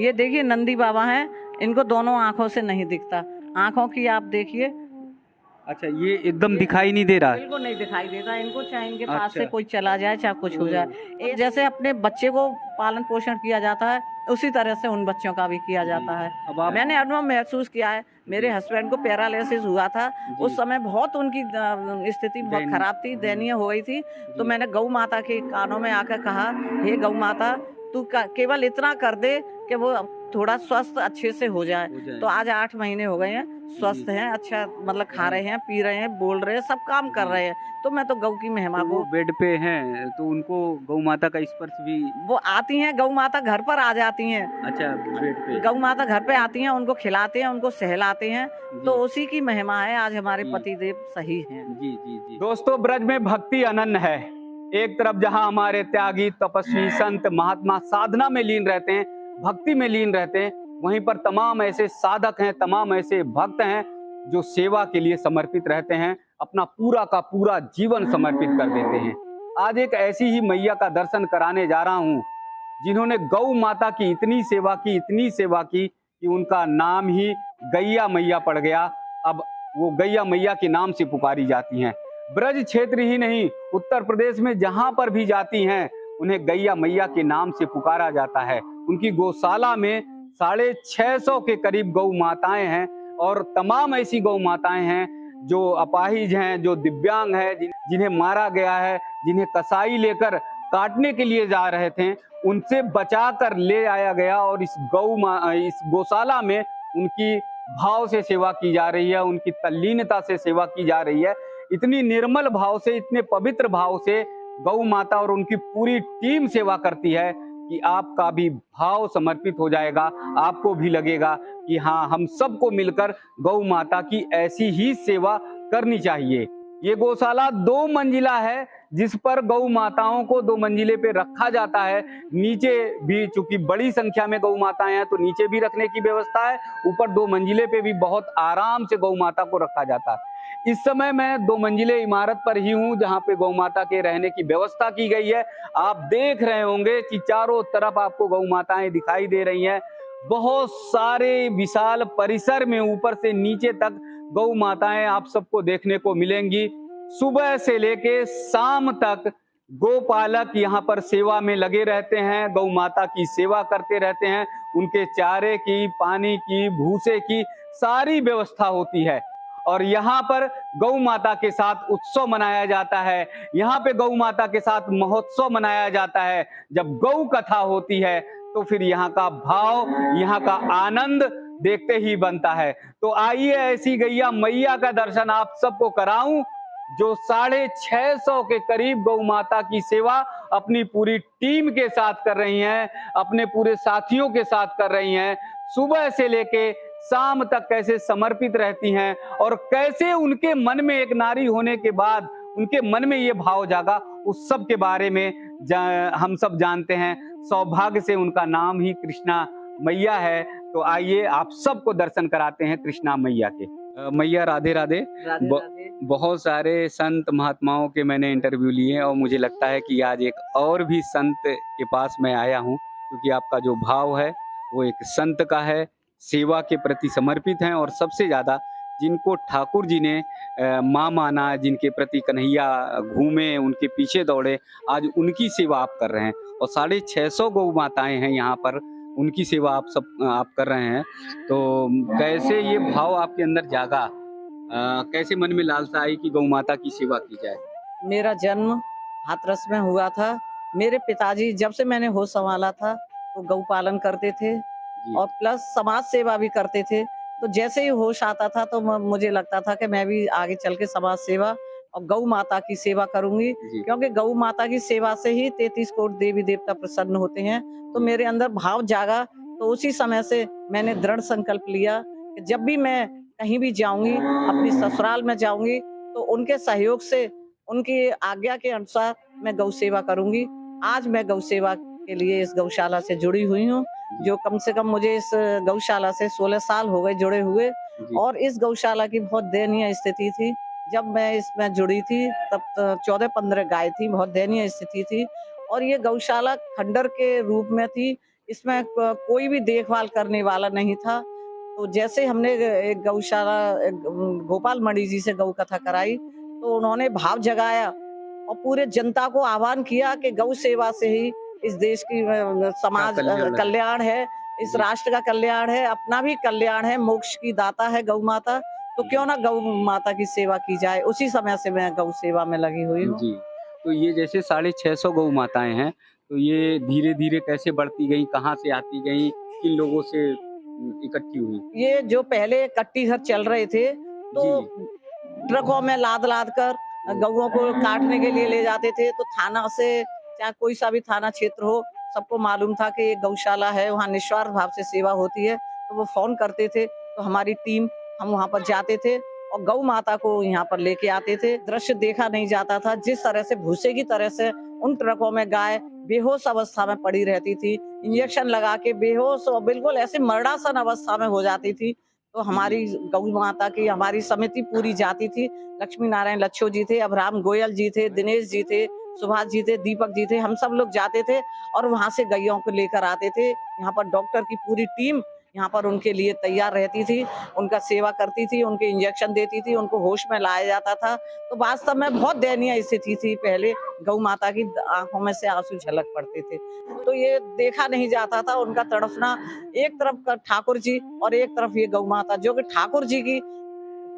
ये देखिए नंदी बाबा हैं, इनको दोनों आंखों से नहीं दिखता, आंखों की आप देखिए। अच्छा, ये एकदम दिखाई नहीं दे रहा है। बिल्कुल नहीं दिखाई देता इनको, चाहे इनके पास अच्छा। से कोई चला जाए चाहे कुछ हो जाए। ये जैसे अपने बच्चे को पालन पोषण किया जाता है, उसी तरह से उन बच्चों का भी किया जाता है। अब आप मैंने अनुभव महसूस किया है, मेरे हस्बैंड को पैरालिसिस हुआ था, उस समय बहुत उनकी स्थिति बहुत खराब थी, दयनीय हो गई थी। तो मैंने गौ माता के कानों में आकर कहा, हे गौ माता, तू केवल इतना कर दे कि वो थोड़ा स्वस्थ अच्छे से हो जाए। तो आज 8 महीने हो गए हैं, स्वस्थ हैं, अच्छा मतलब खा रहे हैं, पी रहे हैं, बोल रहे हैं, सब काम कर रहे हैं। तो मैं तो गौ की महिमा तो वो को, बेड पे हैं तो उनको गौ माता का स्पर्श भी। वो आती हैं, गौ माता घर पर आ जाती हैं। अच्छा, बेड पे गौ माता घर पे आती हैं, उनको खिलाते हैं, उनको सहलाते हैं। तो उसी की महिमा है, आज हमारे पतिदेव सही हैं। जी जी जी। दोस्तों, ब्रज में भक्ति अनन्य है। एक तरफ जहां हमारे त्यागी तपस्वी संत महात्मा साधना में लीन रहते हैं, भक्ति में लीन रहते हैं, वहीं पर तमाम ऐसे साधक हैं, तमाम ऐसे भक्त हैं जो सेवा के लिए समर्पित रहते हैं, अपना पूरा का पूरा जीवन समर्पित कर देते हैं। आज एक ऐसी ही मैया का दर्शन कराने जा रहा हूं जिन्होंने गौ माता की इतनी सेवा की, इतनी सेवा की कि उनका नाम ही गैया मैया पड़ गया। अब वो गैया मैया के नाम से पुकारी जाती हैं। ब्रज क्षेत्र ही नहीं, उत्तर प्रदेश में जहां पर भी जाती हैं, उन्हें गैया मैया के नाम से पुकारा जाता है। उनकी गौशाला में 650 के करीब गौ माताएं हैं और तमाम ऐसी गौ माताएं हैं जो अपाहिज हैं, जो दिव्यांग हैं, जिन्हें मारा गया है, जिन्हें कसाई लेकर काटने के लिए जा रहे थे, उनसे बचा कर ले आया गया और इस गौशाला में उनकी भाव से सेवा की जा रही है, उनकी तल्लीनता से सेवा की जा रही है। इतनी निर्मल भाव से, इतने पवित्र भाव से गौ माता और उनकी पूरी टीम सेवा करती है कि आपका भी भाव समर्पित हो जाएगा। आपको भी लगेगा कि हाँ, हम सबको मिलकर गौ माता की ऐसी ही सेवा करनी चाहिए। ये गौशाला 2 मंजिला है, जिस पर गौ माताओं को 2 मंजिले पे रखा जाता है। नीचे भी चूंकि बड़ी संख्या में गौ माताएं हैं तो नीचे भी रखने की व्यवस्था है, ऊपर 2 मंजिले पे भी बहुत आराम से गौ माता को रखा जाता है। इस समय मैं 2 मंजिले इमारत पर ही हूँ जहाँ पे गौ माता के रहने की व्यवस्था की गई है। आप देख रहे होंगे कि चारों तरफ आपको गौ माताएं दिखाई दे रही हैं। बहुत सारे विशाल परिसर में ऊपर से नीचे तक गौ माताएं आप सबको देखने को मिलेंगी। सुबह से लेके शाम तक गोपालक यहाँ पर सेवा में लगे रहते हैं, गौ माता की सेवा करते रहते हैं। उनके चारे की, पानी की, भूसे की सारी व्यवस्था होती है और यहाँ पर गौ माता के साथ उत्सव मनाया जाता है। यहाँ पे गौ माता के साथ महोत्सव मनाया जाता है। जब गौ कथा होती है तो फिर यहाँ का भाव, यहाँ का आनंद देखते ही बनता है। तो आइए ऐसी गैया मैया का दर्शन आप सबको कराऊं जो 650 के करीब गौ माता की सेवा अपनी पूरी टीम के साथ कर रही हैं, अपने पूरे साथियों के साथ कर रही हैं। सुबह से लेके शाम तक कैसे समर्पित रहती हैं और कैसे उनके मन में, एक नारी होने के बाद उनके मन में ये भाव जागा, उस सब के बारे में हम सब जानते हैं। सौभाग्य से उनका नाम ही कृष्णा मैया है। तो आइए आप सबको दर्शन कराते हैं कृष्णा मैया के। मैया राधे राधे। राधे राधे। बहुत सारे संत महात्माओं के मैंने इंटरव्यू लिए और मुझे लगता है कि आज एक और भी संत के पास मैं आया हूँ, क्योंकि आपका जो भाव है वो एक संत का है, सेवा के प्रति समर्पित हैं और सबसे ज़्यादा जिनको ठाकुर जी ने माँ माना, जिनके प्रति कन्हैया घूमे, उनके पीछे दौड़े, आज उनकी सेवा आप कर रहे हैं और 650 गौ माताएं हैं यहाँ पर, उनकी सेवा आप कर रहे हैं। तो कैसे ये भाव आपके अंदर जागा, कैसे मन में लालसा आई कि गौ माता की सेवा की जाए? मेरा जन्म हाथरस में हुआ था। मेरे पिताजी जब से मैंने होश संभाला था तो गौ पालन करते थे और प्लस समाज सेवा भी करते थे। तो जैसे ही होश आता था तो मुझे लगता था कि मैं भी आगे चल के समाज सेवा और गौ माता की सेवा करूंगी, क्योंकि गौ माता की सेवा से ही 33 करोड़ देवी देवता प्रसन्न होते हैं। तो मेरे अंदर भाव जागा। तो उसी समय से मैंने दृढ़ संकल्प लिया कि जब भी मैं कहीं भी जाऊंगी, अपनी ससुराल में जाऊंगी, तो उनके सहयोग से, उनकी आज्ञा के अनुसार मैं गौ सेवा करूंगी। आज मैं गौ सेवा के लिए इस गौशाला से जुड़ी हुई हूँ, जो कम से कम मुझे इस गौशाला से 16 साल हो गए जुड़े हुए। और इस गौशाला की बहुत दयनीय स्थिति थी। जब मैं इसमें जुड़ी थी तब 14-15 गाय थी, बहुत दयनीय स्थिति थी और ये गौशाला खंडर के रूप में थी, इसमें कोई भी देखभाल करने वाला नहीं था। तो जैसे हमने एक गौशाला गोपाल मणि जी से गौ कथा कराई, तो उन्होंने भाव जगाया और पूरे जनता को आह्वान किया कि गौ सेवा से ही इस देश की समाज कल्याण है, इस राष्ट्र का कल्याण है, अपना भी कल्याण है, मोक्ष की दाता है गौ माता। तो क्यों ना गौ माता की सेवा की जाए। उसी समय से मैं गौ सेवा में लगी हुई हूँ। जी, तो ये जैसे 650 गौ माताएं हैं, तो ये धीरे-धीरे कैसे बढ़ती गईं, कहाँ से आती गईं, किन लोगों से इकट्ठी हुई? ये जो पहले कट्टी घर चल रहे थे, तो ट्रकों में लाद-लाद कर गौओं को काटने के लिए ले जाते थे। तो थाना से, चाहे कोई सा भी थाना क्षेत्र हो, सबको मालूम था कि ये गौशाला है, वहाँ निस्वार्थ भाव से सेवा होती है। तो वो फ़ोन करते थे, तो हमारी टीम, हम वहाँ पर जाते थे और गौ माता को यहाँ पर लेके आते थे। दृश्य देखा नहीं जाता था, जिस तरह से भूसे की तरह से उन ट्रकों में गाय बेहोश अवस्था में पड़ी रहती थी। इंजेक्शन लगा के बेहोश और बिल्कुल ऐसे मरणासन अवस्था में हो जाती थी। तो हमारी गौ माता की हमारी समिति पूरी जाती थी। लक्ष्मी नारायण लच्छो जी थे, अब्राहम गोयल जी थे, दिनेश जी थे, सुभाष जी थे, दीपक जी थे, हम सब लोग जाते थे और वहाँ से गैयों को लेकर आते थे। यहाँ पर डॉक्टर की पूरी टीम यहाँ पर उनके लिए तैयार रहती थी, उनका सेवा करती थी, उनके इंजेक्शन देती थी, उनको होश में लाया जाता था। तो वास्तव में बहुत दयनीय स्थिति थी पहले। गौ माता की आंखों में से आंसू झलक पड़ते थे। तो ये देखा नहीं जाता था उनका तड़फना। एक तरफ का ठाकुर जी और एक तरफ ये गौ माता, जो कि ठाकुर जी की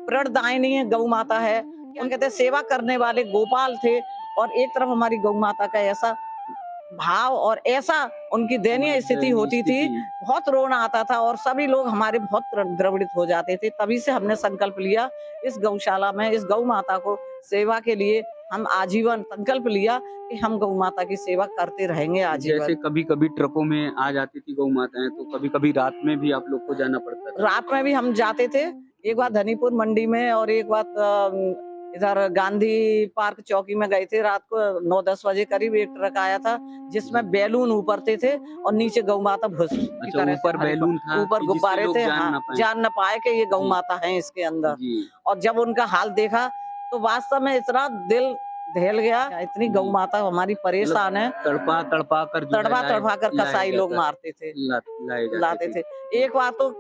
प्रणदायिनी है, गौ माता है। उनके कहते सेवा करने वाले गोपाल थे और एक तरफ हमारी गौ माता का ऐसा भाव और ऐसा उनकी दयनीय स्थिति होती थी, बहुत रोना आता था और सभी लोग हमारे बहुत द्रवित हो जाते थे। तभी से हमने संकल्प लिया, इस गौशाला में इस गौ माता को सेवा के लिए हम आजीवन संकल्प लिया कि हम गौ माता की सेवा करते रहेंगे आजीवन। जैसे कभी-कभी ट्रकों में आ जाती थी गौ माताएं, तो कभी-कभी रात में भी आप लोग को जाना पड़ता था। रात में भी हम जाते थे, एक बार धनीपुर मंडी में और एक बार इधर गांधी पार्क चौकी में गए थे। रात को 9-10 बजे करीब एक ट्रक आया था, जिसमें बैलून ऊपरते थे और नीचे गौ माता भूस की अच्छा, तरह से ऊपर बैलून था ऊपर कि जिससे गुब्बारे लोग थे, जान हाँ, ना पाएं। जान न पाए कि ये गौ जी। माता है इसके अंदर। जी, और जब उनका हाल देखा तो वास्तव में इतना दिल दहल गया, इतनी गौ जी। माता हमारी परेशान है। तड़पा कर जो है तड़पा कर लाया कसाई लोग जाता, मारते थे, लाए जाते लाते थे। थे। एक बार तो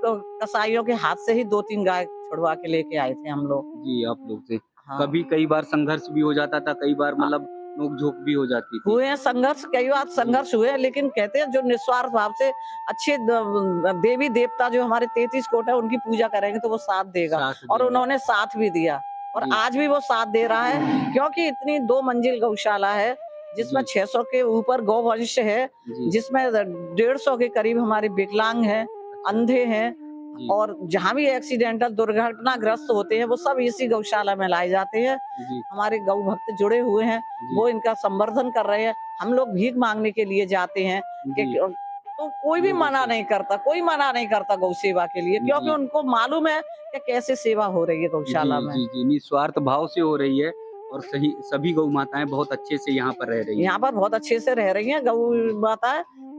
कसाईयों के हाथ से ही 2-3 गाय छुड़वा के लेके आए थे हम लोग। जी, आप लोग से। हाँ। कभी कई बार संघर्ष भी हो जाता था, कई बार मतलब नोक-झोंक भी हो जाती थी। हुए हैं संघर्ष, कई बार संघर्ष हुए हैं, लेकिन कहते हैं जो निस्वार्थ भाव से अच्छे देवी देवता जो हमारे 33 कोट है उनकी पूजा करेंगे तो वो साथ देगा। साथ और देंगे। उन्होंने साथ भी दिया और जी। आज भी वो साथ दे रहा है, क्योंकि इतनी 2 मंजिल गौशाला है जिसमें जी। 600 के ऊपर गौवंश है, जी। जिसमें 150 के करीब हमारे विकलांग हैं, अंधे हैं। जी। और जहाँ भी एक्सीडेंटल दुर्घटनाग्रस्त होते हैं वो सब इसी गौशाला में लाए जाते हैं। जी। हमारे गौ भक्त जुड़े हुए हैं, जी। वो इनका संवर्धन कर रहे हैं। हम लोग भीख मांगने के लिए जाते हैं कि जी। तो कोई भी लोगों मना से। नहीं करता, कोई मना नहीं करता गौ सेवा के लिए, क्योंकि जी। उनको मालूम है कि कैसे सेवा हो रही है जी, गौशाला में। जी, जी, निस्वार्थ भाव से हो रही है और सही सभी गौ माताएं बहुत अच्छे से यहाँ पर रह रही हैं। यहाँ पर बहुत अच्छे से रह रही हैं गौ माता।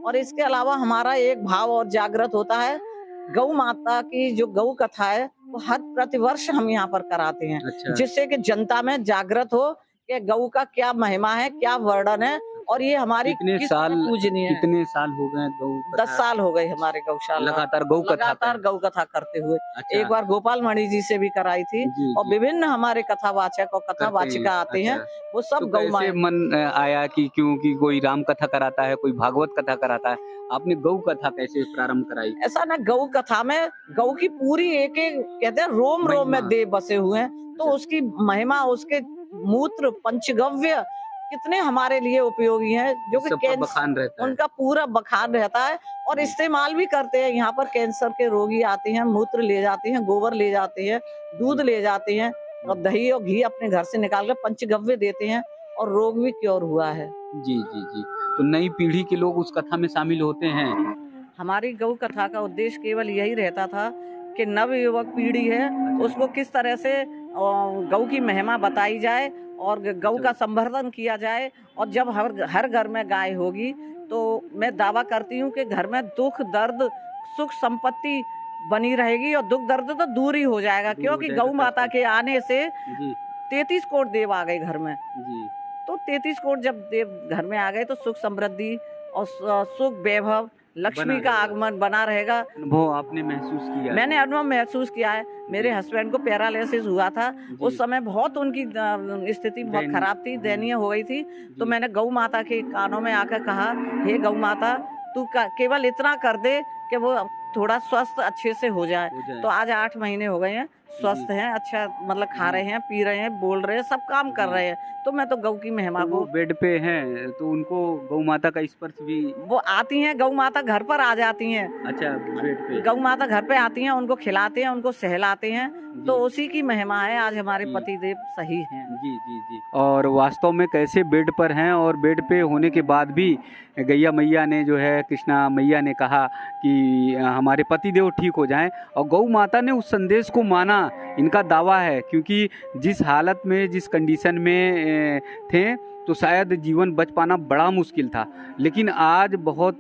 और इसके अलावा हमारा एक भाव और जागृत होता है, गौ माता की जो गौ कथा है वो हर प्रतिवर्ष हम यहाँ पर कराते हैं, अच्छा। जिससे कि जनता में जागृत हो कि गौ का क्या महिमा है, क्या वर्णन है और ये हमारी किस तरह पूजनीय है। कितने साल हो गए गौ 10 कथा साल हो गए हमारे गौशाला लगातार गौ कथा लगातार पे? गौ कथा करते हुए। अच्छा। एक बार गोपाल मणि जी से भी कराई थी जी, और जी। विभिन्न हमारे कथावाचक और करते हैं। कथावाचिका आते हैं, अच्छा। वो तो सब गौ कैसे माए। मन आया कि क्योंकि कोई राम कथा कराता है, कोई भागवत कथा कराता है, आपने गौ कथा कैसे प्रारंभ कराई? ऐसा ना, गौ कथा में गौ की पूरी एक-एक कहते हैं रोम रोम महिमा। में देव बसे हुए हैं, तो अच्छा। उसकी महिमा, उसके मूत्र पंचगव्य कितने हमारे लिए उपयोगी हैं, जो कि सबका बखान रहता है। उनका पूरा बखान रहता है और जी। इस्तेमाल भी करते हैं। यहाँ पर कैंसर के रोगी आते हैं, मूत्र ले जाते हैं, गोबर ले जाते हैं, दूध जी। ले जाते हैं और दही और घी अपने घर से निकाल कर पंचगव्य देते हैं और रोग भी क्योर हुआ है। जी, जी, जी। तो नई पीढ़ी के लोग उस कथा में शामिल होते हैं। हमारी गौ कथा का उद्देश्य केवल यही रहता था कि नव युवक पीढ़ी है उसको किस तरह से गौ की महिमा बताई जाए और गौ का संवर्धन किया जाए। और जब हर घर में गाय होगी तो मैं दावा करती हूँ कि घर में दुख दर्द सुख संपत्ति बनी रहेगी और दुख दर्द तो दूर ही हो जाएगा, क्योंकि गौ माता के आने से जी। 33 कोट देव आ गए घर में। जी। तो 33 कोट जब देव घर में आ गए तो सुख समृद्धि और सुख वैभव लक्ष्मी का आगमन बना रहेगा। अनुभव आपने महसूस किया है? मैंने अनुभव महसूस किया है। मेरे हस्बैंड को पैरालिसिस हुआ था, उस समय बहुत उनकी स्थिति बहुत दयनीय। खराब थी, दयनीय हो गई थी। तो मैंने गौ माता के कानों में आकर कहा, हे गौ माता, तू केवल इतना कर दे कि वो थोड़ा स्वस्थ अच्छे से हो जाए। तो आज 8 महीने हो गए हैं, स्वस्थ हैं, अच्छा मतलब खा रहे हैं, पी रहे हैं, बोल रहे हैं, सब काम कर रहे हैं। तो मैं तो गौ की महिमा तो वो को, बेड पे हैं तो उनको गौ माता का स्पर्श भी। वो आती हैं, गौ माता घर पर आ जाती हैं। अच्छा, बेड पे गौ माता घर पे आती हैं, उनको खिलाते हैं, उनको सहलाते हैं। तो उसी की महिमा है, आज हमारे जी। पतिदेव सही हैं। जी जी जी। और वास्तव में कैसे बेड पर हैं, और बेड पे होने के बाद भी गैया मैया ने जो है, कृष्णा मैया ने कहा कि हमारे पतिदेव ठीक हो जाएं, और गौ माता ने उस संदेश को माना। इनका दावा है, क्योंकि जिस हालत में, जिस कंडीशन में थे, तो शायद जीवन बच पाना बड़ा मुश्किल था, लेकिन आज बहुत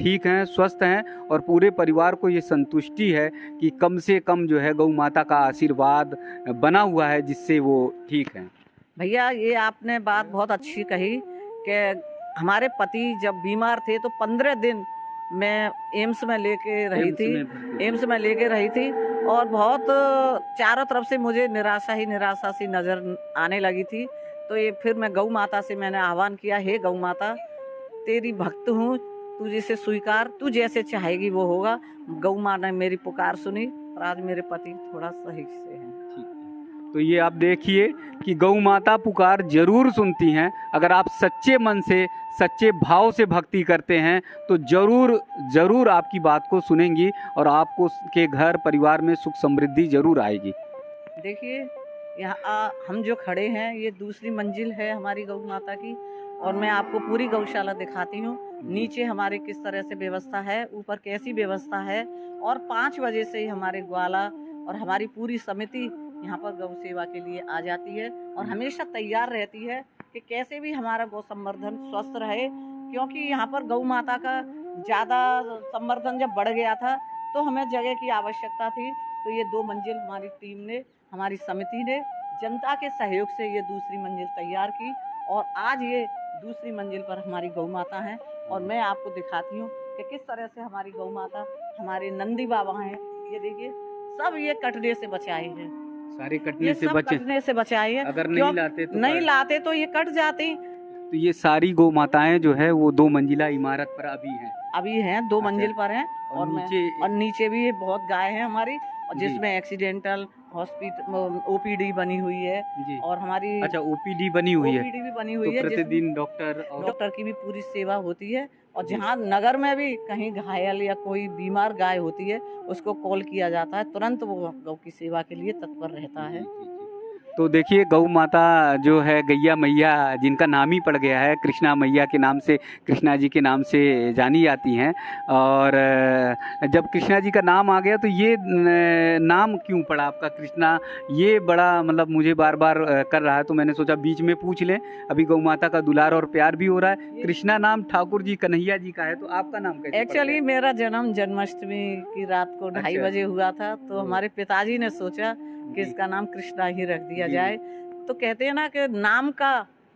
ठीक हैं, स्वस्थ हैं, और पूरे परिवार को ये संतुष्टि है कि कम से कम जो है गौ माता का आशीर्वाद बना हुआ है, जिससे वो ठीक हैं। भैया, ये आपने बात बहुत अच्छी कही कि हमारे पति जब बीमार थे तो 15 दिन मैं एम्स में लेके रही थी, एम्स में लेके रही थी, और बहुत चारों तरफ से मुझे निराशा ही निराशा सी नज़र आने लगी थी। तो ये फिर मैं गौ माता से मैंने आह्वान किया, हे गौ माता, तेरी भक्त हूँ, तू जिसे स्वीकार, तू जैसे चाहेगी वो होगा। गौ माँ ने मेरी पुकार सुनी, और आज मेरे पति थोड़ा सही से हैं। तो ये आप देखिए कि गौ माता पुकार जरूर सुनती हैं। अगर आप सच्चे मन से, सच्चे भाव से भक्ति करते हैं तो जरूर जरूर आपकी बात को सुनेंगी, और आपको के घर परिवार में सुख समृद्धि जरूर आएगी। देखिए, यहाँ हम जो खड़े हैं, ये दूसरी मंजिल है हमारी गौ माता की, और मैं आपको पूरी गौशाला दिखाती हूँ। नीचे हमारे किस तरह से व्यवस्था है, ऊपर कैसी व्यवस्था है, और 5 बजे से ही हमारे ग्वाला और हमारी पूरी समिति यहाँ पर गौ सेवा के लिए आ जाती है, और हमेशा तैयार रहती है कि कैसे भी हमारा गौ संवर्धन स्वस्थ रहे। क्योंकि यहाँ पर गौ माता का ज़्यादा संवर्धन जब बढ़ गया था तो हमें जगह की आवश्यकता थी। तो ये 2 मंजिल हमारी टीम ने, हमारी समिति ने जनता के सहयोग से ये दूसरी मंजिल तैयार की, और आज ये दूसरी मंजिल पर हमारी गौ माता हैं। और मैं आपको दिखाती हूँ कि किस तरह से हमारी गौ माता, हमारे नंदी बाबा हैं, ये देखिए, सब ये कटने से बचाए हैं, सारे कटने ये से सब बचे। कटने से बचाए हैं। अगर नहीं लाते तो नहीं लाते तो ये कट जाती। तो ये सारी गौ माताएं जो है वो 2 मंजिला इमारत पर अभी हैं। 2 मंजिल पर हैं, और नीचे भी बहुत गाय हैं हमारी, और जी। जिसमें एक्सीडेंटल हॉस्पिटल ओपीडी बनी हुई है, जी। और हमारी अच्छा, ओपीडी बनी हुई है। ओपीडी भी बनी तो हुई है, प्रतिदिन डॉक्टर की भी पूरी सेवा होती है। और जहाँ नगर में भी कहीं घायल या कोई बीमार गाय होती है, उसको कॉल किया जाता है, तुरंत वो गौ की सेवा के लिए तत्पर रहता है। तो देखिए, गौ माता जो है, गैया मैया, जिनका नाम ही पड़ गया है, कृष्णा मैया के नाम से, कृष्णा जी के नाम से जानी जाती हैं। और जब कृष्णा जी का नाम आ गया तो ये नाम क्यों पड़ा आपका कृष्णा, ये बड़ा मतलब मुझे बार बार कर रहा है, तो मैंने सोचा बीच में पूछ लें। अभी गौ माता का दुलार और प्यार भी हो रहा है। कृष्णा नाम ठाकुर जी कन्हैया जी का है, तो आपका नाम कैसे? एक्चुअली मेरा जन्म जन्माष्टमी की रात को 2:30 बजे हुआ था, तो हमारे पिताजी ने सोचा कि इसका नाम कृष्णा ही रख दिया जाए। तो कहते हैं ना कि नाम का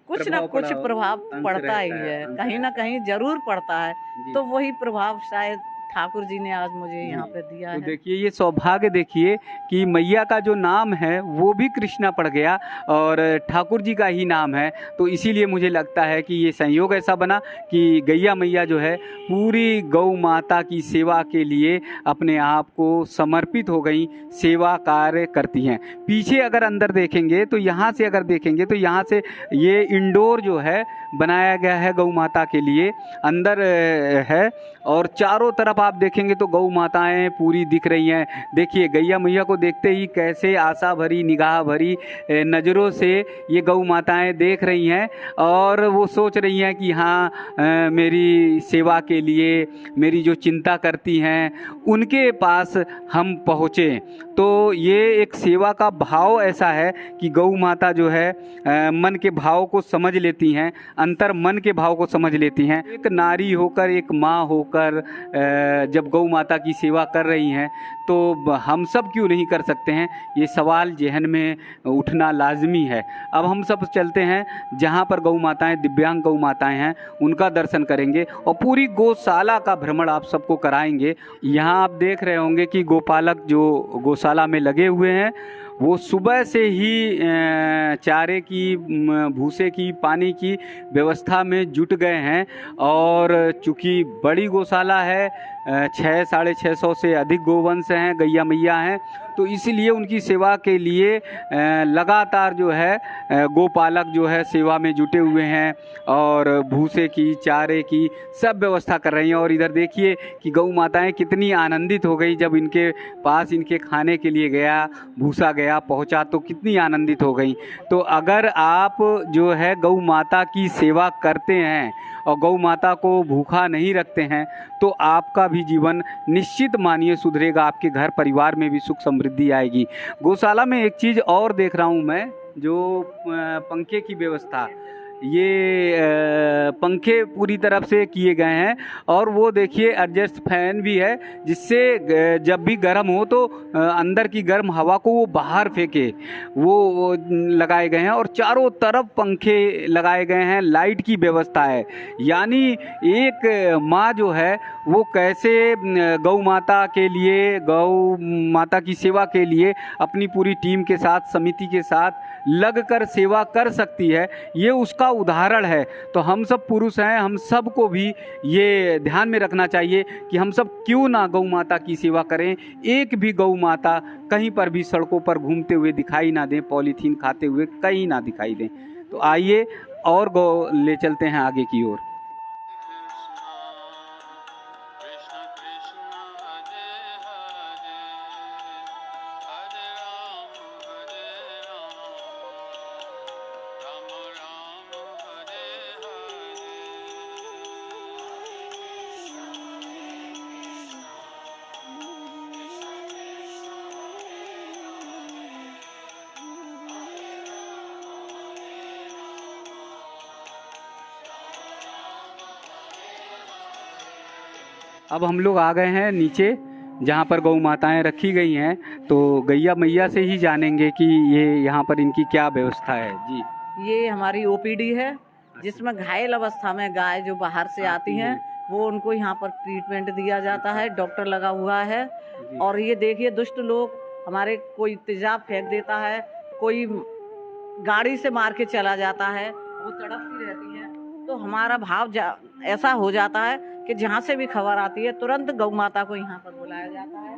कुछ ना कुछ प्रभाव पड़ता ही है, कहीं ना कहीं जरूर पड़ता है। तो वही प्रभाव शायद ठाकुर जी ने आज मुझे यहाँ पे दिया है। तो देखिए, ये सौभाग्य देखिए कि मैया का जो नाम है वो भी कृष्णा पड़ गया, और ठाकुर जी का ही नाम है। तो इसीलिए मुझे लगता है कि ये संयोग ऐसा बना कि गैया मैया जो है पूरी गौ माता की सेवा के लिए अपने आप को समर्पित हो गई, सेवा कार्य करती हैं। पीछे अगर अंदर देखेंगे तो यहाँ से, अगर देखेंगे तो यहाँ से ये इंडोर जो है बनाया गया है गौ माता के लिए, अंदर है, और चारों तरफ आप देखेंगे तो गौ माताएं पूरी दिख रही हैं। देखिए, गैया मैया को देखते ही कैसे आशा भरी, निगाह भरी नज़रों से ये गौ माताएं देख रही हैं, और वो सोच रही हैं कि हाँ, मेरी सेवा के लिए, मेरी जो चिंता करती हैं, उनके पास हम पहुँचें। तो ये एक सेवा का भाव ऐसा है कि गौ माता जो है मन के भाव को समझ लेती हैं, अंतर मन के भाव को समझ लेती हैं। एक नारी होकर, एक माँ होकर जब गौ माता की सेवा कर रही हैं तो हम सब क्यों नहीं कर सकते हैं, ये सवाल जहन में उठना लाजमी है। अब हम सब चलते हैं जहाँ पर गौ माताएँ, दिव्यांग गौ माताएँ हैं, उनका दर्शन करेंगे और पूरी गौशाला का भ्रमण आप सबको कराएंगे। यहाँ आप देख रहे होंगे कि गोपालक जो गौशाला में लगे हुए हैं वो सुबह से ही चारे की, भूसे की, पानी की व्यवस्था में जुट गए हैं। और चूँकि बड़ी गौशाला है, 600-650 से अधिक गोवंश हैं, गैया मैया हैं, तो इसलिए उनकी सेवा के लिए लगातार जो है गोपालक जो है सेवा में जुटे हुए हैं और भूसे की, चारे की सब व्यवस्था कर रही हैं। और इधर देखिए कि गौ माताएं कितनी आनंदित हो गई जब इनके पास इनके खाने के लिए गया, भूसा गया पहुंचा तो कितनी आनंदित हो गई। तो अगर आप जो है गौ माता की सेवा करते हैं और गौ माता को भूखा नहीं रखते हैं तो आपका भी जीवन निश्चित मानिए सुधरेगा, आपके घर परिवार में भी सुख समृद्धि आएगी। गौशाला में एक चीज़ और देख रहा हूँ मैं, जो पंखे की व्यवस्था, ये पंखे पूरी तरफ से किए गए हैं और वो देखिए एडजस्ट फैन भी है, जिससे जब भी गर्म हो तो अंदर की गर्म हवा को वो बाहर फेंके, वो लगाए गए हैं। और चारों तरफ पंखे लगाए गए हैं, लाइट की व्यवस्था है। यानी एक माँ जो है वो कैसे गौ माता के लिए, गौ माता की सेवा के लिए अपनी पूरी टीम के साथ, समिति के साथ लगकर सेवा कर सकती है, ये उसका उदाहरण है। तो हम सब पुरुष हैं, हम सब को भी ये ध्यान में रखना चाहिए कि हम सब क्यों ना गौ माता की सेवा करें। एक भी गौ माता कहीं पर भी सड़कों पर घूमते हुए दिखाई ना दें, पॉलीथीन खाते हुए कहीं ना दिखाई दें। तो आइए और गौ ले चलते हैं आगे की ओर। अब हम लोग आ गए हैं नीचे जहाँ पर गौ माताएं रखी गई हैं, तो गैया मैया से ही जानेंगे कि ये यहाँ पर इनकी क्या व्यवस्था है। जी, ये हमारी ओपीडी है जिसमें घायल अवस्था में गाय जो बाहर से आती हैं वो उनको यहाँ पर ट्रीटमेंट दिया जाता है, डॉक्टर लगा हुआ है। और ये देखिए दुष्ट लोग हमारे, कोई तेजाब फेंक देता है, कोई गाड़ी से मार के चला जाता है, वो तड़पती रहती है। तो हमारा भाव ऐसा हो जाता है कि जहाँ से भी खबर आती है तुरंत गौ माता को यहाँ पर बुलाया जाता है।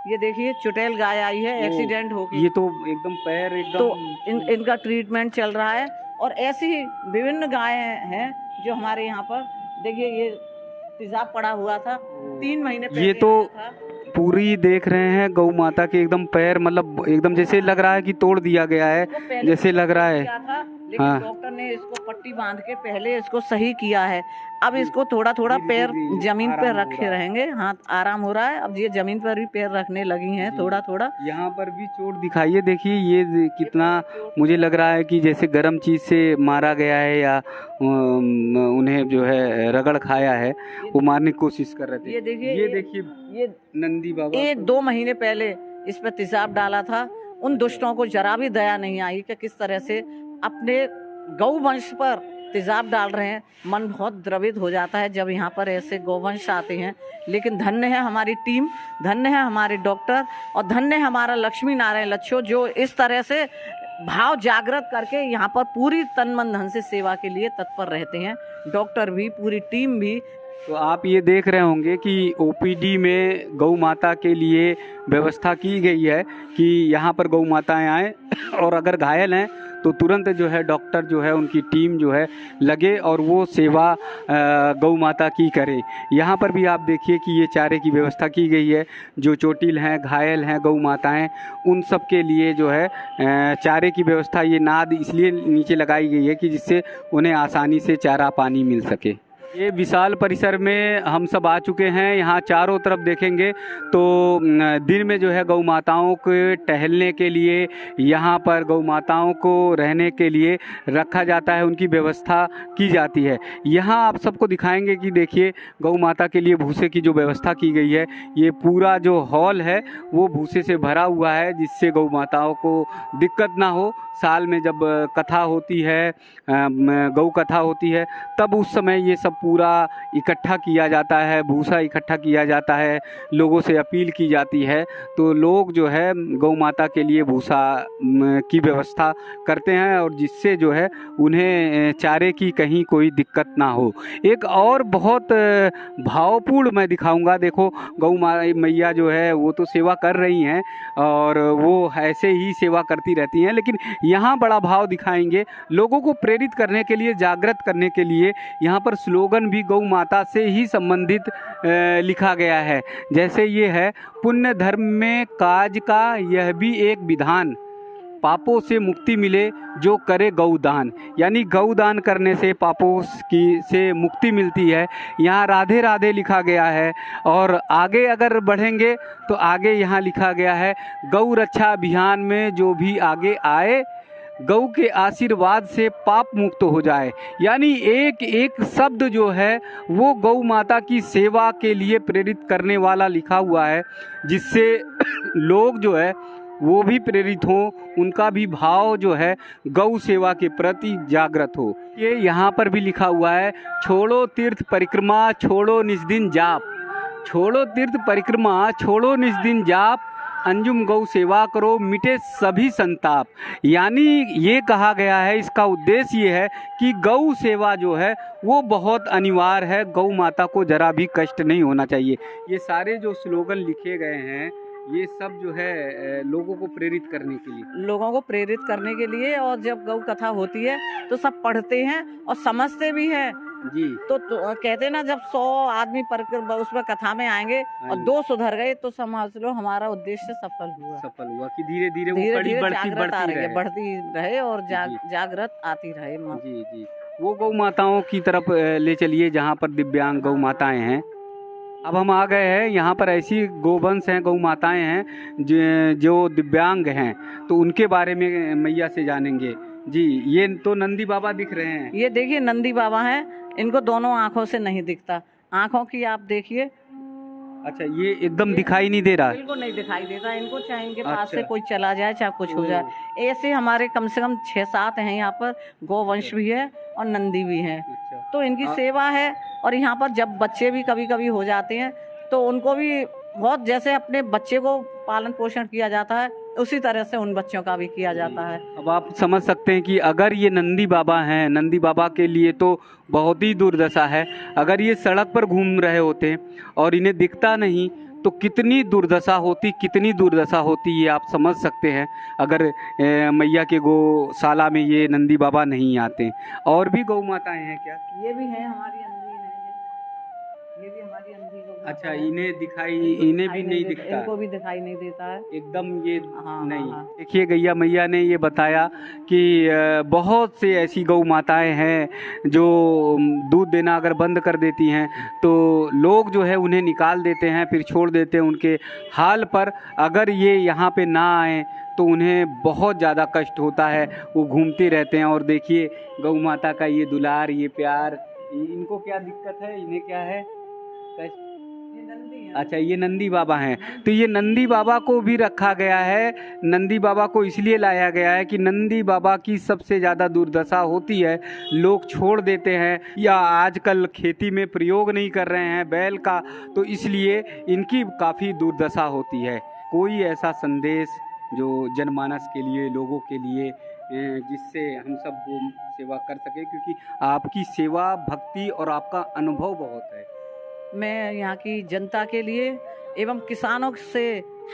ये देखिए चुटेल गाय आई है, एक्सीडेंट हो गई, ये तो एकदम पैर एकदम, तो इनका ट्रीटमेंट चल रहा है। और ऐसी विभिन्न गायें हैं जो हमारे यहाँ पर, देखिए ये तेजाब पड़ा हुआ था 3 महीने पहले। ये तो पूरी देख रहे हैं गौ माता के एकदम पैर, मतलब एकदम जैसे लग रहा है कि तोड़ दिया गया है, जैसे लग रहा है। लेकिन हाँ, डॉक्टर ने इसको पट्टी बांध के पहले इसको सही किया है। अब इसको थोड़ा थोड़ा पैर जमीन पर रखे रहेंगे, हाथ आराम हो रहा है। अब ये जमीन पर भी पैर रखने लगी हैं थोड़ा थोड़ा। यहाँ पर भी चोट दिखाइए, देखिए ये कितना मुझे लग रहा है कि जैसे गर्म चीज से मारा गया है या उन्हें जो है रगड़ खाया है, वो मारने की कोशिश कर रहे थे। ये देखिए ये नंदी बाबा, ये 2 महीने पहले इस पर तेजाब डाला था। उन दुष्टों को जरा भी दया नहीं आई कि किस तरह से अपने गौवंश पर तेजाब डाल रहे हैं। मन बहुत द्रवित हो जाता है जब यहाँ पर ऐसे गौवंश आते हैं। लेकिन धन्य है हमारी टीम, धन्य है हमारे डॉक्टर और धन्य है हमारा लक्ष्मी नारायण लच्छो, जो इस तरह से भाव जागृत करके यहाँ पर पूरी तन मन धन से सेवा के लिए तत्पर रहते हैं। डॉक्टर भी, पूरी टीम भी। तो आप ये देख रहे होंगे कि ओपीडी में गौ माता के लिए व्यवस्था की गई है कि यहाँ पर गौ माताएं आएँ और अगर घायल हैं तो तुरंत जो है डॉक्टर जो है, उनकी टीम जो है लगे और वो सेवा गौ माता की करे। यहाँ पर भी आप देखिए कि ये चारे की व्यवस्था की गई है। जो चोटिल हैं, घायल हैं गौ माताएं, उन सब के लिए जो है चारे की व्यवस्था, ये नाद इसलिए नीचे लगाई गई है कि जिससे उन्हें आसानी से चारा पानी मिल सके। ये विशाल परिसर में हम सब आ चुके हैं। यहाँ चारों तरफ देखेंगे तो दिन में जो है गौ माताओं के टहलने के लिए, यहाँ पर गौ माताओं को रहने के लिए रखा जाता है, उनकी व्यवस्था की जाती है। यहाँ आप सबको दिखाएंगे कि देखिए गौ माता के लिए भूसे की जो व्यवस्था की गई है, ये पूरा जो हॉल है वो भूसे से भरा हुआ है, जिससे गौ माताओं को दिक्कत ना हो। साल में जब कथा होती है, गौ कथा होती है, तब उस समय ये सब पूरा इकट्ठा किया जाता है, भूसा इकट्ठा किया जाता है, लोगों से अपील की जाती है, तो लोग जो है गौ माता के लिए भूसा की व्यवस्था करते हैं, और जिससे जो है उन्हें चारे की कहीं कोई दिक्कत ना हो। एक और बहुत भावपूर्ण मैं दिखाऊंगा। देखो गौ मैया जो है वो तो सेवा कर रही हैं और वो ऐसे ही सेवा करती रहती हैं, लेकिन यहाँ बड़ा भाव दिखाएंगे लोगों को प्रेरित करने के लिए, जागृत करने के लिए। यहाँ पर स्लोगन भी गौ माता से ही संबंधित लिखा गया है। जैसे ये है, पुण्य धर्म में काज का यह भी एक विधान, पापों से मुक्ति मिले जो करे गौदान। यानी गौदान करने से पापों की से मुक्ति मिलती है। यहाँ राधे राधे लिखा गया है। और आगे अगर बढ़ेंगे तो आगे यहाँ लिखा गया है, गौ रक्षा अभियान में जो भी आगे आए, गौ के आशीर्वाद से पाप मुक्त हो जाए। यानी एक एक शब्द जो है वो गौ माता की सेवा के लिए प्रेरित करने वाला लिखा हुआ है, जिससे लोग जो है वो भी प्रेरित हों, उनका भी भाव जो है गौ सेवा के प्रति जागृत हो। ये यहाँ पर भी लिखा हुआ है, छोड़ो तीर्थ परिक्रमा छोड़ो निज दिन जाप, छोड़ो तीर्थ परिक्रमा छोड़ो निज दिन जाप, अंजुम गौ सेवा करो मिटे सभी संताप। यानी ये कहा गया है, इसका उद्देश्य ये है कि गौ सेवा जो है वो बहुत अनिवार्य है, गौ माता को जरा भी कष्ट नहीं होना चाहिए। ये सारे जो स्लोगन लिखे गए हैं ये सब जो है लोगों को प्रेरित करने के लिए, लोगों को प्रेरित करने के लिए। और जब गौ कथा होती है तो सब पढ़ते हैं और समझते भी हैं जी। तो कहते हैं ना, जब 100 आदमी उसमें कथा में आएंगे और 2 सुधर गए तो समझ लो हमारा उद्देश्य सफल हुआ कि धीरे धीरे वो कड़ी बढ़ती रहे और जागृत आती रहे। जी जी। वो गौ माताओं की तरफ ले चलिए जहाँ पर दिव्यांग गौ माताएं हैं। अब हम आ गए हैं यहाँ पर, ऐसी गोवंश हैं, गौ माताएं हैं जो दिव्यांग हैं, तो उनके बारे में मैया से जानेंगे। जी, ये तो नंदी बाबा दिख रहे हैं। ये देखिए नंदी बाबा हैं, इनको दोनों आंखों से नहीं दिखता, आंखों की आप देखिए। अच्छा, ये एकदम दिखाई नहीं दे रहा? बिल्कुल नहीं दिखाई देता इनको, चाहे इनके पास से कोई चला जाए चाहे कुछ हो जाए। ऐसे हमारे कम से कम 6-7 हैं यहाँ पर, गोवंश भी है और नंदी भी हैं। तो इनकी सेवा है। और यहाँ पर जब बच्चे भी कभी कभी हो जाते हैं तो उनको भी बहुत, जैसे अपने बच्चे को पालन पोषण किया जाता है उसी तरह से उन बच्चों का भी किया जाता है। अब आप समझ सकते हैं कि अगर ये नंदी बाबा हैं, नंदी बाबा के लिए तो बहुत ही दुर्दशा है। अगर ये सड़क पर घूम रहे होते और इन्हें दिखता नहीं तो कितनी दुर्दशा होती ये आप समझ सकते हैं। अगर मैया के गौशाला में ये नंदी बाबा नहीं आते। और भी गौ माताएं हैं क्या? ये भी है हमारी अंधी है, ये भी हमारी अंधी। अच्छा, इन्हें भी नहीं दिखता, इनको भी दिखाई नहीं देता है एकदम ये। हाँ, नहीं। हाँ। देखिए गैया मैया ने ये बताया कि बहुत से ऐसी गौ माताएं हैं जो दूध देना अगर बंद कर देती हैं तो लोग जो है उन्हें निकाल देते हैं, फिर छोड़ देते हैं उनके हाल पर। अगर ये यहाँ पे ना आए तो उन्हें बहुत ज़्यादा कष्ट होता है, वो घूमते रहते हैं। और देखिए गौ माता का ये दुलार, ये प्यार, इनको क्या दिक्कत है, इन्हें क्या है कष्ट? अच्छा, ये नंदी बाबा हैं। तो ये नंदी बाबा को भी रखा गया है। नंदी बाबा को इसलिए लाया गया है कि नंदी बाबा की सबसे ज़्यादा दुर्दशा होती है, लोग छोड़ देते हैं या आजकल खेती में प्रयोग नहीं कर रहे हैं बैल का, तो इसलिए इनकी काफ़ी दुर्दशा होती है। कोई ऐसा संदेश जो जनमानस के लिए, लोगों के लिए, जिससे हम सब गौ सेवा कर सके, क्योंकि आपकी सेवा, भक्ति और आपका अनुभव बहुत है। मैं यहाँ की जनता के लिए एवं किसानों से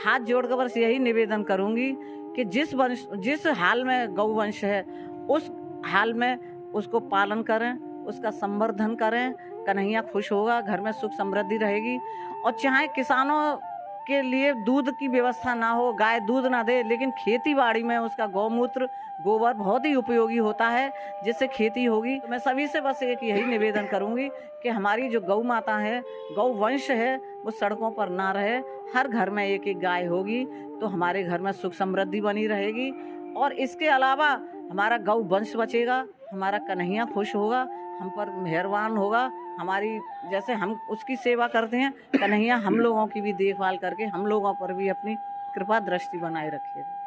हाथ जोड़कर बस यही निवेदन करूँगी कि जिस हाल में गौवंश है उस हाल में उसको पालन करें, उसका संवर्धन करें। कन्हैया खुश होगा, घर में सुख समृद्धि रहेगी। और चाहे किसानों के लिए दूध की व्यवस्था ना हो, गाय दूध ना दे, लेकिन खेती बाड़ी में उसका गौमूत्र गोबर बहुत ही उपयोगी होता है, जिससे खेती होगी। तो मैं सभी से बस एक यही निवेदन करूंगी कि हमारी जो गौ माता है, गौ वंश है, वो सड़कों पर ना रहे। हर घर में एक एक गाय होगी तो हमारे घर में सुख समृद्धि बनी रहेगी। और इसके अलावा हमारा गौ वंश बचेगा, हमारा कन्हैया खुश होगा, हम पर मेहरबान होगा। हमारी जैसे हम उसकी सेवा करते हैं, कन्हैया हम लोगों की भी देखभाल करके हम लोगों पर भी अपनी कृपा दृष्टि बनाए रखेगा।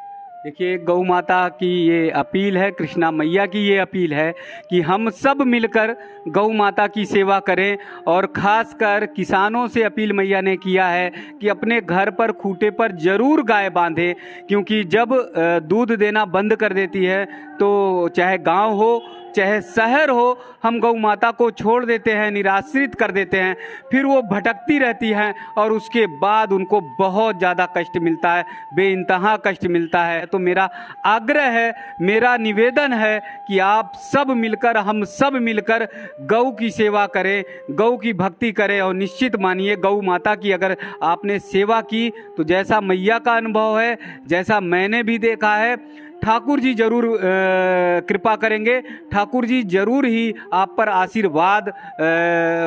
देखिए, गौ माता की ये अपील है, कृष्णा मैया की ये अपील है कि हम सब मिलकर गौ माता की सेवा करें। और ख़ासकर किसानों से अपील मैया ने किया है कि अपने घर पर खूंटे पर ज़रूर गाय बांधें, क्योंकि जब दूध देना बंद कर देती है तो चाहे गांव हो चाहे शहर हो, हम गौ माता को छोड़ देते हैं, निराश्रित कर देते हैं, फिर वो भटकती रहती हैं और उसके बाद उनको बहुत ज़्यादा कष्ट मिलता है, बेइंतहा कष्ट मिलता है। तो मेरा आग्रह है, मेरा निवेदन है कि आप सब मिलकर, हम सब मिलकर गौ की सेवा करें, गौ की भक्ति करें। और निश्चित मानिए, गौ माता की अगर आपने सेवा की तो जैसा मैया का अनुभव है, जैसा मैंने भी देखा है, ठाकुर जी जरूर कृपा करेंगे, ठाकुर जी जरूर ही आप पर आशीर्वाद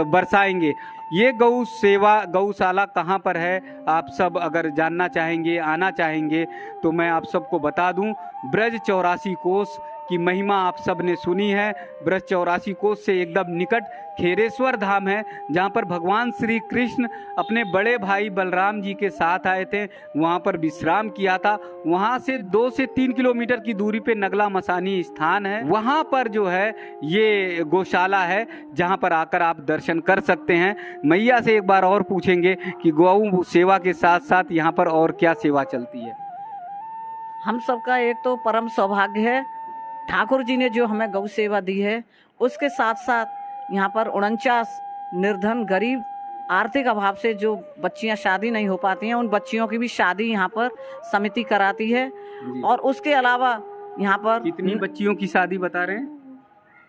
बरसाएंगे। ये गौ सेवा गौशाला कहाँ पर है, आप सब अगर जानना चाहेंगे, आना चाहेंगे, तो मैं आप सबको बता दूं, ब्रज 84 कोस की महिमा आप सब ने सुनी है। ब्रज 84 कोस से एकदम निकट खेरेश्वर धाम है, जहाँ पर भगवान श्री कृष्ण अपने बड़े भाई बलराम जी के साथ आए थे, वहाँ पर विश्राम किया था। वहाँ से 2 से 3 किलोमीटर की दूरी पे नगला मसानी स्थान है, वहाँ पर जो है ये गौशाला है, जहाँ पर आकर आप दर्शन कर सकते हैं। मैया से एक बार और पूछेंगे कि गौ सेवा के साथ साथ यहाँ पर और क्या सेवा चलती है। हम सबका एक तो परम सौभाग्य है, ठाकुर जी ने जो हमें गौ सेवा दी है, उसके साथ साथ यहाँ पर 49 निर्धन गरीब आर्थिक अभाव से जो बच्चियाँ शादी नहीं हो पाती हैं, उन बच्चियों की भी शादी यहाँ पर समिति कराती है। और उसके अलावा यहाँ पर कितनी बच्चियों की शादी बता रहे हैं?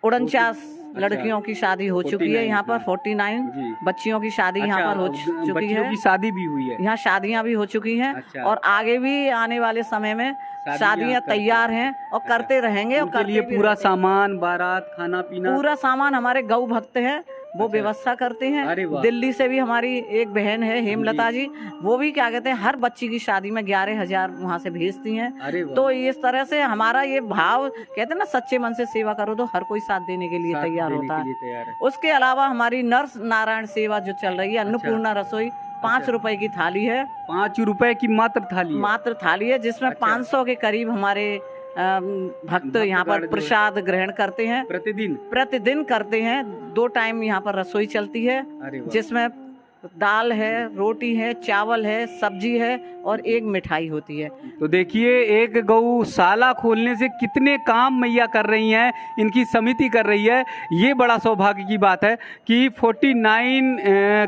49 लड़कियों की शादी हो चुकी है यहाँ पर, 49 बच्चियों की शादी यहाँ पर हो चुकी है। की शादी भी हुई है, यहाँ शादियाँ भी हो चुकी हैं। और आगे भी आने वाले समय में शादियाँ तैयार हैं और करते रहेंगे। और करते लिए पूरा सामान, बारात, खाना पीना, पूरा सामान हमारे गौ भक्त हैं, वो व्यवस्था करते हैं। दिल्ली से भी हमारी एक बहन है हेमलता जी, वो भी क्या कहते हैं, हर बच्ची की शादी में 11,000 वहाँ से भेजती हैं। तो इस तरह से हमारा ये भाव, कहते हैं ना, सच्चे मन से सेवा करो तो हर कोई साथ देने के लिए तैयार होता है। उसके अलावा हमारी नर्स नारायण सेवा जो चल रही है, अन्नपूर्णा रसोई, 5 रुपए की थाली है। 5 रुपए की मात्र थाली है, जिसमें 500 के करीब हमारे भक्त यहाँ पर प्रसाद ग्रहण करते हैं। प्रतिदिन करते हैं। 2 टाइम यहाँ पर रसोई चलती है, जिसमें दाल है, रोटी है, चावल है, सब्जी है और एक मिठाई होती है। तो देखिए, एक गौशाला खोलने से कितने काम मैया कर रही हैं, इनकी समिति कर रही है। ये बड़ा सौभाग्य की बात है कि 49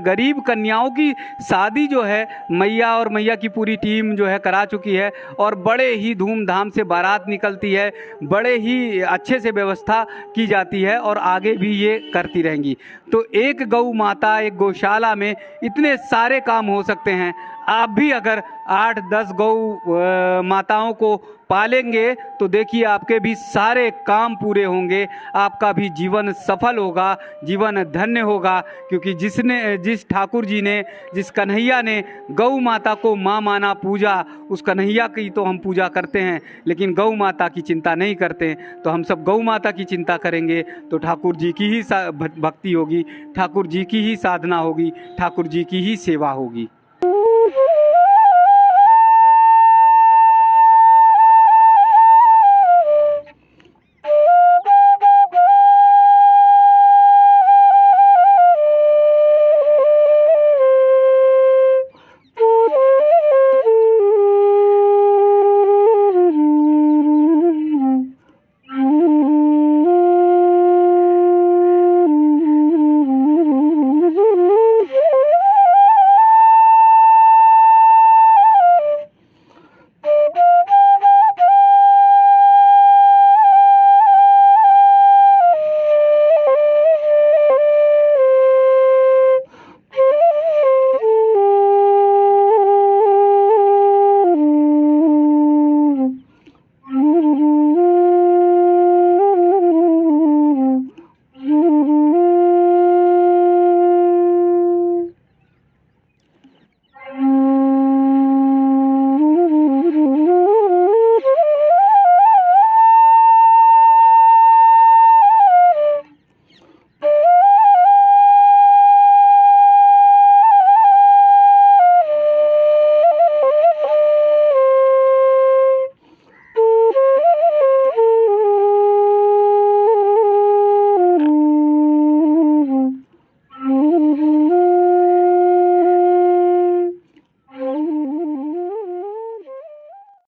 गरीब कन्याओं की शादी जो है मैया और मैया की पूरी टीम जो है करा चुकी है। और बड़े ही धूमधाम से बारात निकलती है, बड़े ही अच्छे से व्यवस्था की जाती है और आगे भी ये करती रहेंगी। तो एक गौ माता, एक गौशाला में इतने सारे काम हो सकते हैं। आप भी अगर 8-10 गौ माताओं को पालेंगे तो देखिए आपके भी सारे काम पूरे होंगे, आपका भी जीवन सफल होगा, जीवन धन्य होगा। क्योंकि जिस ठाकुर जी ने, जिस कन्हैया ने गौ माता को माँ माना, पूजा, उस कन्हैया की तो हम पूजा करते हैं, लेकिन गौ माता की चिंता नहीं करते। तो हम सब गौ माता की चिंता करेंगे तो ठाकुर जी की ही भक्ति होगी, ठाकुर जी की ही साधना होगी, ठाकुर जी की ही सेवा होगी।